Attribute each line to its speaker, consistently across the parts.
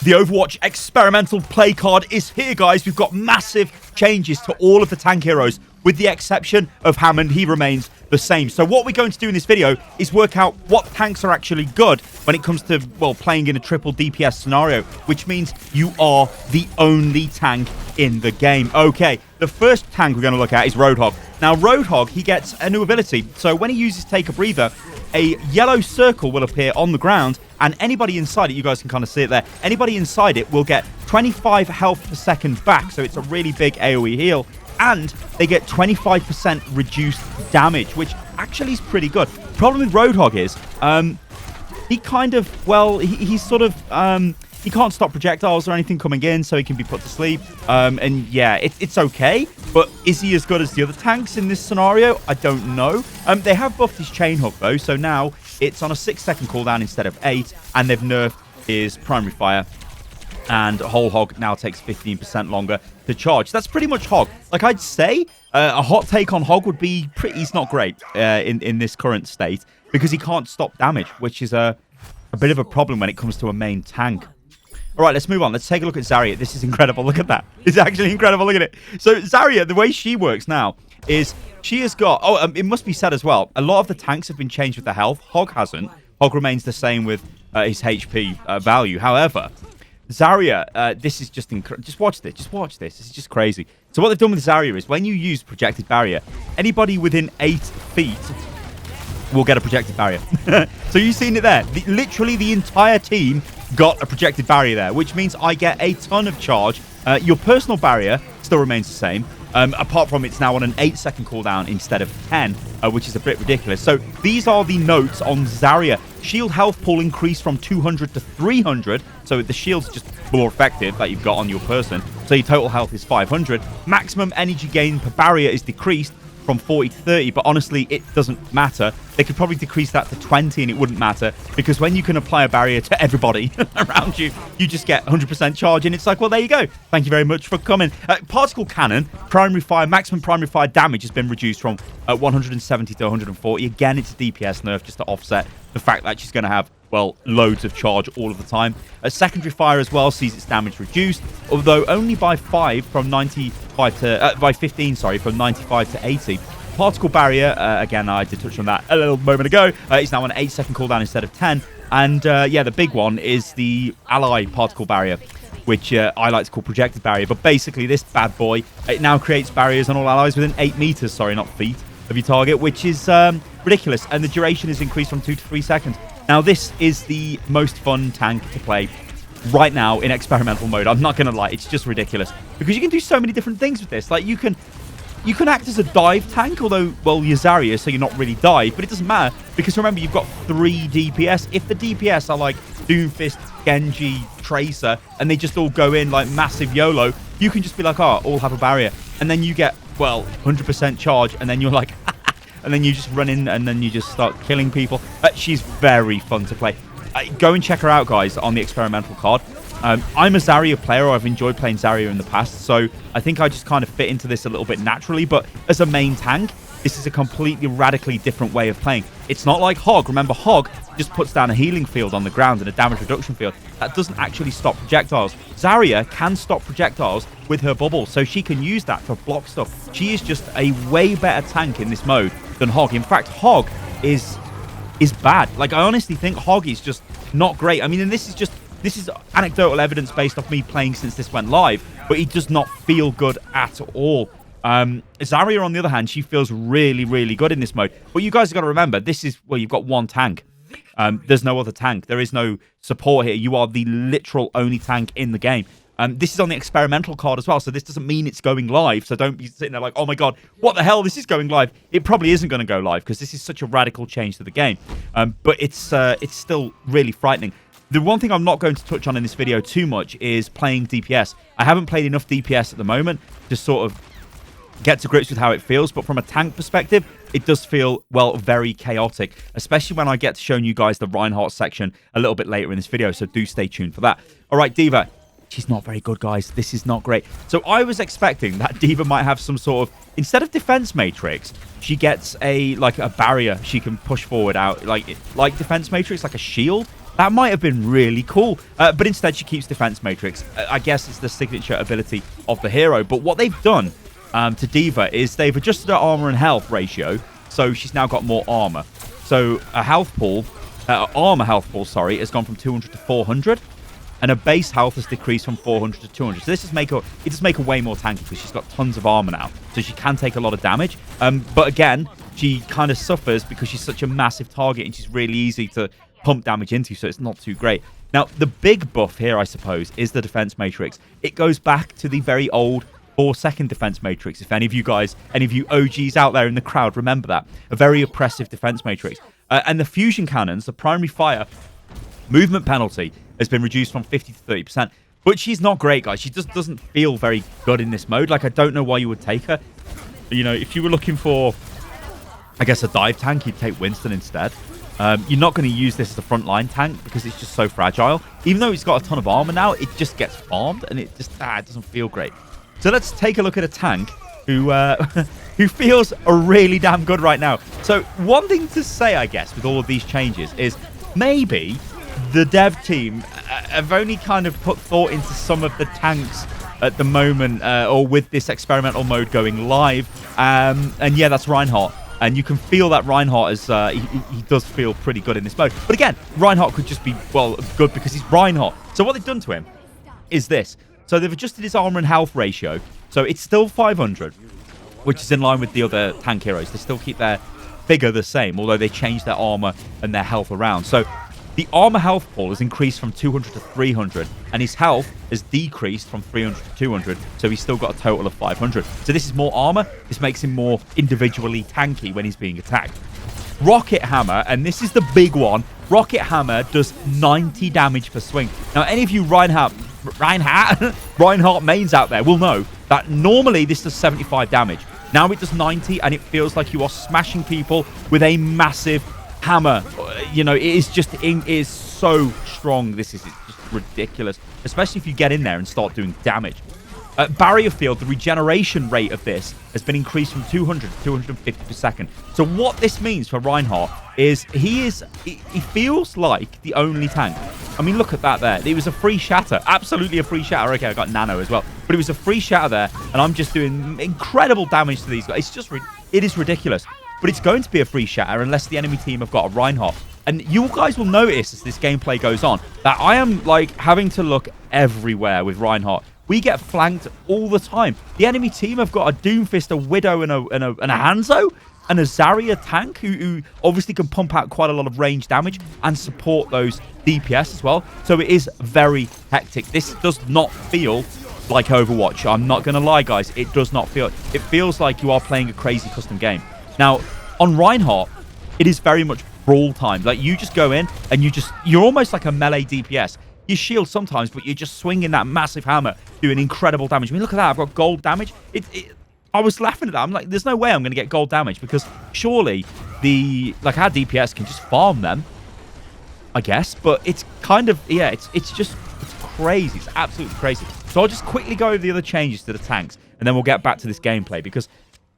Speaker 1: The Overwatch experimental play card is here, guys. We've got massive changes to all of the tank heroes, with the exception of Hammond. He remains the same. So what we're going to do in this video is work out what tanks are actually good when it comes to, well, playing in a triple DPS scenario, which means you are the only tank in the game. Okay, the first tank we're going to look at is Roadhog. Now, Roadhog, he gets a new ability. So when he uses Take a Breather, a yellow circle will appear on the ground, and anybody inside it, you guys can kind of see it there, anybody inside it will get 25 health per second back, so it's a really big AoE heal, and they get 25% reduced damage, which actually is pretty good. Problem with Roadhog is, he kind of, well, he's sort of, he can't stop projectiles or anything coming in, so he can be put to sleep. And yeah, it's okay. But is he as good as the other tanks in this scenario? I don't know. They have buffed his chain hook, though, so now it's on a 6-second cooldown instead of 8, and they've nerfed his primary fire. And whole hog now takes 15% longer to charge. That's pretty much hog. Like, I'd say a hot take on hog would be he's not great in this current state, because he can't stop damage, which is a bit of a problem when it comes to a main tank. All right, let's move on. Let's take a look at Zarya. This is incredible. Look at that. It's actually incredible. Look at it. So Zarya, the way she works now is she has got... Oh, it must be said as well, a lot of the tanks have been changed with the health. Hog hasn't. Hog remains the same with his HP value. However, Zarya, this is just incredible. Just watch this. Just watch this. This is just crazy. So what they've done with Zarya is when you use projected barrier, anybody within 8 feet will get a projected barrier. So you've seen it there. Literally the entire team got a projected barrier there, which means I get a ton of charge. Your personal barrier still remains the same, apart from it's now on an 8-second cooldown instead of 10, which is a bit ridiculous. So these are the notes on Zarya. Shield health pool increased from 200 to 300, so the shield's just more effective that you've got on your person. So your total health is 500. Maximum energy gain per barrier is decreased from 40 to 30, but honestly, it doesn't matter. They could probably decrease that to 20 and it wouldn't matter, because when you can apply a barrier to everybody around you, you just get 100% charge, and it's like, well, there you go. Thank you very much for coming. Particle cannon, primary fire, maximum primary fire damage has been reduced from 170 to 140. Again, it's a DPS nerf just to offset the fact that she's going to have, well, loads of charge all of the time. A secondary fire as well sees its damage reduced, although only by 5 from 95 to by 15, sorry, from 95 to 80. Particle barrier, again, I did touch on that a little moment ago. It's now on an 8-second cooldown instead of 10. And yeah, the big one is the ally particle barrier, which I like to call projected barrier. But basically, this bad boy, it now creates barriers on all allies within 8 meters, sorry, not feet, of your target, which is ridiculous. And the duration is increased from 2 to 3 seconds. Now, this is the most fun tank to play right now in experimental mode. I'm not going to lie. It's just ridiculous, because you can do so many different things with this. Like, you can act as a dive tank, although, well, you're Zarya, so you're not really dive, but it doesn't matter, because remember, you've got 3 DPS. If the DPS are like Doomfist, Genji, Tracer, and they just all go in like massive YOLO, you can just be like, oh, all have a barrier. And then you get, well, 100% charge, and then you're like... and then you just run in and then you just start killing people. She's very fun to play. Go and check her out, guys, on the experimental card. I'm a Zarya player. I've enjoyed playing Zarya in the past, so I think I just kind of fit into this a little bit naturally. But as a main tank, this is a completely radically different way of playing. It's not like Hog. Remember, Hog just puts down a healing field on the ground and a damage reduction field. That doesn't actually stop projectiles. Zarya can stop projectiles with her bubble, so she can use that to block stuff. She is just a way better tank in this mode than Hog. In fact, Hog is bad. Like, I honestly think Hog is just not great. I mean, and this is anecdotal evidence based off me playing since this went live, but he does not feel good at all. Zarya, on the other hand, she feels really, really good in this mode. But you guys have got to remember, this is, well, you've got one tank. There's no other tank. There is no support here. You are the literal only tank in the game. This is on the experimental card as well, so this doesn't mean it's going live. So don't be sitting there like, oh my god, what the hell, this is going live. It probably isn't going to go live, because this is such a radical change to the game. But it's still really frightening. The one thing I'm not going to touch on in this video too much is playing DPS. I haven't played enough DPS at the moment to sort of get to grips with how it feels, but from a tank perspective, it does feel, well, very chaotic, especially when I get to showing you guys the Reinhardt section a little bit later in this video, so do stay tuned for that. All right, Deva. She's not very good, guys. This is not great. So I was expecting that Deva might have some sort of, instead of defense matrix, she gets a barrier she can push forward out, like defense matrix, like a shield. That might have been really cool. But instead, she keeps Defense Matrix. I guess it's the signature ability of the hero. But what they've done to Deva is they've adjusted her armor and health ratio. So she's now got more armor. So a health pool, armor health pool, sorry, has gone from 200 to 400. And her base health has decreased from 400 to 200. So this does make her, it does make her way more tanky because she's got tons of armor now. So she can take a lot of damage. But again, she kind of suffers because she's such a massive target and she's really easy to pump damage into. So it's not too great. Now, the big buff here, I suppose, is the defense matrix. It goes back to the very old 4-second defense matrix. If any of you guys, any of you OGs out there in the crowd remember that. A very oppressive defense matrix. And the fusion cannons, the primary fire movement penalty has been reduced from 50 to 30%. But she's not great, guys. She just doesn't feel very good in this mode. Like, I don't know why you would take her. You know, if you were looking for, I guess, a dive tank, you'd take Winston instead. You're not going to use this as a frontline tank because it's just so fragile. Even though it's got a ton of armor now, it just gets farmed and it just it doesn't feel great. So let's take a look at a tank who who feels really damn good right now. So one thing to say, I guess, with all of these changes is maybe the dev team have only kind of put thought into some of the tanks at the moment, or with this experimental mode going live. And yeah, that's Reinhardt. And you can feel that Reinhardt is, he does feel pretty good in this mode. But again, Reinhardt could just be, well, good because he's Reinhardt. So what they've done to him is this. So they've adjusted his armor and health ratio. So it's still 500, which is in line with the other tank heroes. They still keep their figure the same, although they change their armor and their health around. So the armor health pool has increased from 200 to 300, and his health has decreased from 300 to 200, so he's still got a total of 500. So this is more armor. This makes him more individually tanky when he's being attacked. Rocket Hammer, and this is the big one. Rocket Hammer does 90 damage per swing. Now, any of you Reinhardt mains out there will know that normally this does 75 damage. Now it does 90, and it feels like you are smashing people with a massive hammer. You know, it is so strong. This is just ridiculous, especially if you get in there and start doing damage. Barrier field, the regeneration rate of this has been increased from 200 to 250 per second. So what this means for Reinhardt is he feels like the only tank. I mean, look at that there. It was a free shatter. Absolutely a free shatter. Okay, I got nano as well. But it was a free shatter there, and I'm just doing incredible damage to these guys. It's just, it is ridiculous. But it's going to be a free shatter unless the enemy team have got a Reinhardt. And you guys will notice as this gameplay goes on that I am, like, having to look everywhere with Reinhardt. We get flanked all the time. The enemy team have got a Doomfist, a Widow, and a Hanzo, and a Zarya tank who obviously can pump out quite a lot of range damage and support those DPS as well. So it is very hectic. This does not feel like Overwatch. I'm not going to lie, guys. It does not feel. It feels like you are playing a crazy custom game. Now, on Reinhardt, it is very much brawl time. Like, you just go in and you're almost like a melee DPS. You shield sometimes, but you're just swinging that massive hammer, doing incredible damage. I mean, look at that. I've got gold damage. I was laughing at that. I'm like, there's no way I'm going to get gold damage because surely our DPS can just farm them, I guess. But it's kind of, yeah, it's crazy. It's absolutely crazy. So I'll just quickly go over the other changes to the tanks, and then we'll get back to this gameplay because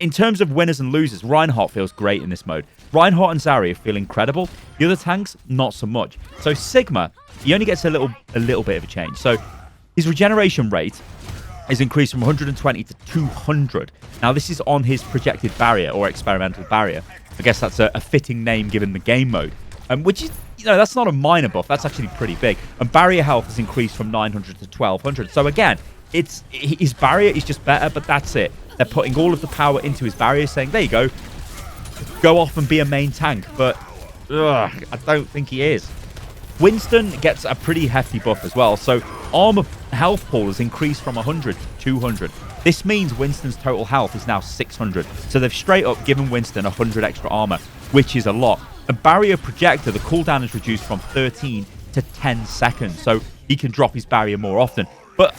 Speaker 1: in terms of winners and losers, Reinhardt feels great in this mode. Reinhardt and Zarya feel incredible. The other tanks, not so much. So Sigma, he only gets a little bit of a change. So his regeneration rate is increased from 120 to 200. Now, this is on his projected barrier or experimental barrier. I guess that's a fitting name given the game mode, which is, you know, that's not a minor buff. That's actually pretty big. And barrier health has increased from 900 to 1200. So again, his barrier is just better, but that's it. They're putting all of the power into his barrier, saying, there you go off and be a main tank. But I don't think he is. Winston gets a pretty hefty buff as well. So armor health pool has increased from 100 to 200. This means Winston's total health is now 600. So they've straight up given Winston 100 extra armor, which is a lot. A barrier projector, the cooldown is reduced from 13 to 10 seconds. So he can drop his barrier more often. But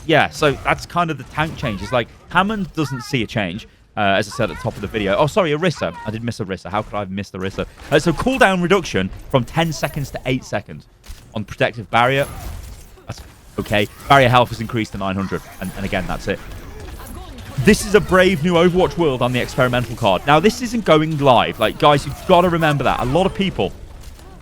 Speaker 1: yeah, so that's kind of the tank changes. Like, Hammond doesn't see a change, as I said at the top of the video. Oh, sorry, Orisa. I did miss Orisa. How could I have missed Orisa? So cooldown reduction from 10 seconds to 8 seconds on protective barrier. That's okay. Barrier health has increased to 900. And again, that's it. This is a brave new Overwatch world on the experimental card. Now, this isn't going live. Like, guys, you've got to remember that. A lot of people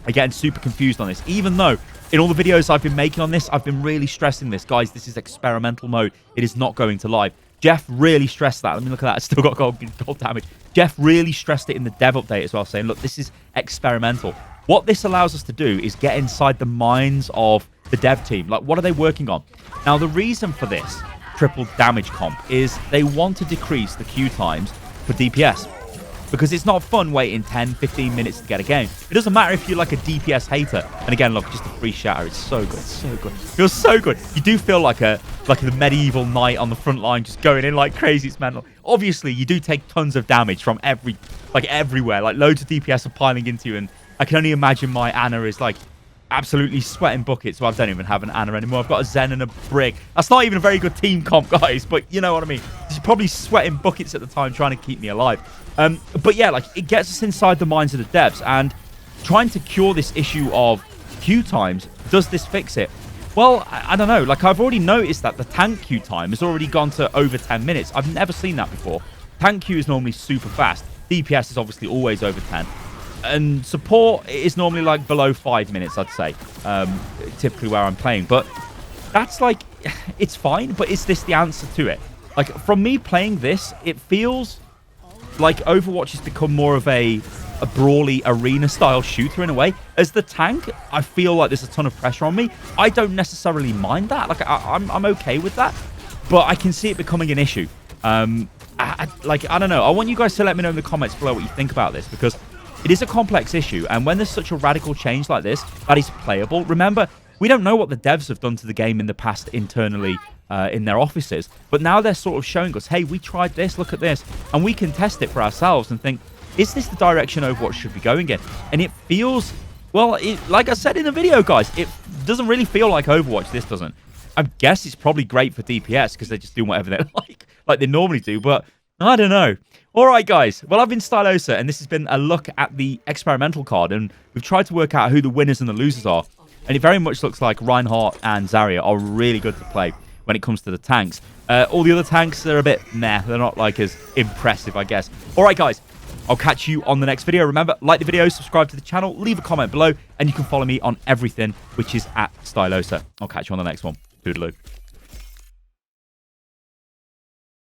Speaker 1: are getting super confused on this, even though in all the videos I've been making on this, I've been really stressing this. Guys, this is experimental mode. It is not going to live. Jeff really stressed that. Let me look at that. I still got gold damage. Jeff really stressed it in the dev update as well, saying, look, this is experimental. What this allows us to do is get inside the minds of the dev team. Like, what are they working on? Now, the reason for this triple damage comp is they want to decrease the queue times for DPS. Because it's not fun waiting 10, 15 minutes to get a game. It doesn't matter if you're like a DPS hater. And again, look, just a free shatter. It's so good. So good. It feels so good. You do feel like the medieval knight on the front line just going in like crazy. It's mental. Obviously, you do take tons of damage from everywhere. Like loads of DPS are piling into you. And I can only imagine my Ana is like absolutely sweating buckets. Well, I don't even have an Ana anymore. I've got a Zen and a Brick. That's not even a very good team comp, guys. But you know what I mean. She's probably sweating buckets at the time trying to keep me alive. But yeah, like it gets us inside the minds of the devs, and trying to cure this issue of queue times, does this fix it? Well, I don't know. Like I've already noticed that the tank queue time has already gone to over 10 minutes. I've never seen that before. Tank queue is normally super fast. DPS is obviously always over 10. And support is normally like below 5 minutes, I'd say, typically where I'm playing. But that's like, it's fine, but is this the answer to it? Like from me playing this, it feels like Overwatch has become more of a brawly arena-style shooter in a way. As the tank, I feel like there's a ton of pressure on me. I don't necessarily mind that. Like, I'm okay with that. But I can see it becoming an issue. I don't know. I want you guys to let me know in the comments below what you think about this, because it is a complex issue. And when there's such a radical change like this, that is playable. Remember, we don't know what the devs have done to the game in the past internally in their offices, but now they're sort of showing us, hey, we tried this, look at this, and we can test it for ourselves and think, is this the direction Overwatch should be going in? And it feels, well, like I said in the video, guys, it doesn't really feel like Overwatch. This doesn't. I guess it's probably great for DPS because they just do whatever they like they normally do, but I don't know. All right, guys. Well, I've been Stylosa, and this has been a look at the experimental card, and we've tried to work out who the winners and the losers are. And it very much looks like Reinhardt and Zarya are really good to play when it comes to the tanks. All the other tanks, they're a bit meh. They're not like as impressive, I guess. All right, guys. I'll catch you on the next video. Remember, like the video, subscribe to the channel, leave a comment below, and you can follow me on everything, which is at Stylosa. I'll catch you on the next one. Toodaloo.